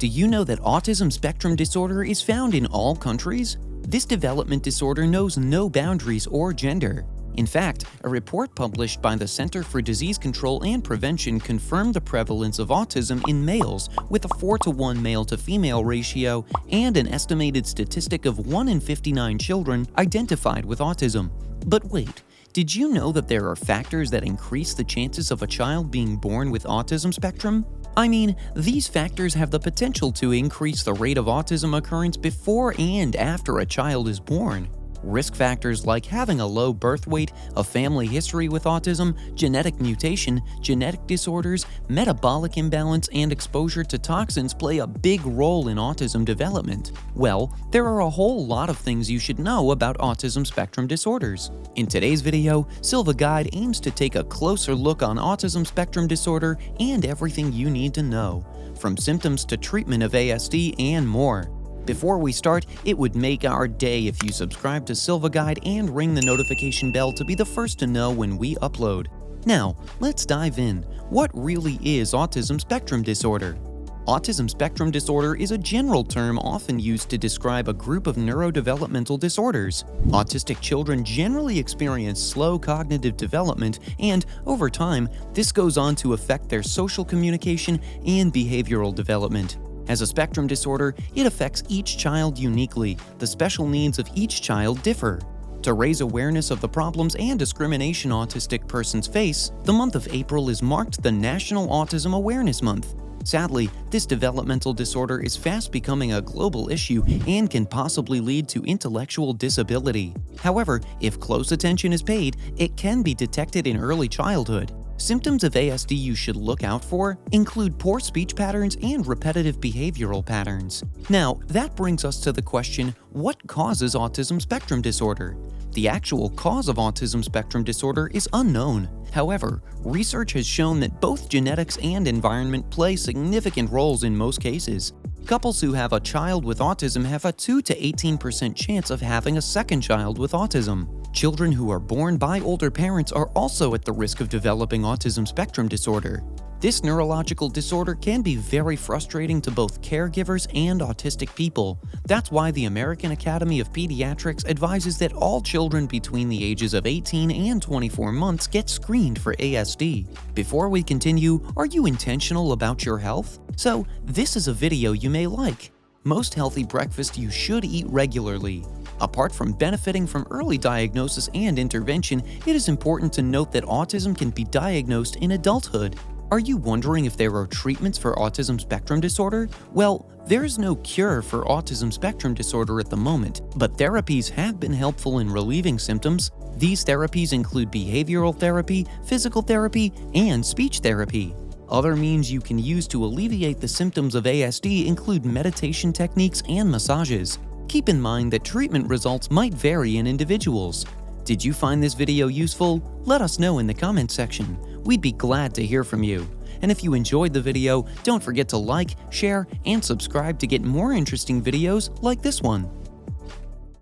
Do you know that autism spectrum disorder is found in all countries? This development disorder knows no boundaries or gender. In fact, a report published by the Center for Disease Control and Prevention confirmed the prevalence of autism in males with a 4-to-1 male-to-female ratio and an estimated statistic of 1 in 59 children identified with autism. But wait, did you know that there are factors that increase the chances of a child being born with autism spectrum? I mean, these factors have the potential to increase the rate of autism occurrence before and after a child is born. Risk factors like having a low birth weight, a family history with autism, genetic mutation, genetic disorders, metabolic imbalance, and exposure to toxins play a big role in autism development. Well, there are a whole lot of things you should know about autism spectrum disorders. In today's video, Silva Guide aims to take a closer look on autism spectrum disorder and everything you need to know, from symptoms to treatment of ASD and more. Before we start, it would make our day if you subscribe to Silva Guide and ring the notification bell to be the first to know when we upload. Now, let's dive in. What really is autism spectrum disorder? Autism spectrum disorder is a general term often used to describe a group of neurodevelopmental disorders. Autistic children generally experience slow cognitive development, and over time, this goes on to affect their social communication and behavioral development. As a spectrum disorder, it affects each child uniquely. The special needs of each child differ. To raise awareness of the problems and discrimination autistic persons face, the month of April is marked the National Autism Awareness Month. Sadly, this developmental disorder is fast becoming a global issue and can possibly lead to intellectual disability. However, if close attention is paid, it can be detected in early childhood. Symptoms of ASD you should look out for include poor speech patterns and repetitive behavioral patterns. Now, that brings us to the question, what causes autism spectrum disorder? The actual cause of autism spectrum disorder is unknown. However, research has shown that both genetics and environment play significant roles in most cases. Couples who have a child with autism have a 2 to 18% chance of having a second child with autism. Children who are born by older parents are also at the risk of developing autism spectrum disorder. This neurological disorder can be very frustrating to both caregivers and autistic people. That's why the American Academy of Pediatrics advises that all children between the ages of 18 and 24 months get screened for ASD. Before we continue, are you intentional about your health? So, this is a video you may like. Most healthy breakfast you should eat regularly. Apart from benefiting from early diagnosis and intervention, it is important to note that autism can be diagnosed in adulthood. Are you wondering if there are treatments for autism spectrum disorder? Well, there is no cure for autism spectrum disorder at the moment, but therapies have been helpful in relieving symptoms. These therapies include behavioral therapy, physical therapy, and speech therapy. Other means you can use to alleviate the symptoms of ASD include meditation techniques and massages. Keep in mind that treatment results might vary in individuals. Did you find this video useful? Let us know in the comment section. We'd be glad to hear from you. And if you enjoyed the video, don't forget to like, share, and subscribe to get more interesting videos like this one.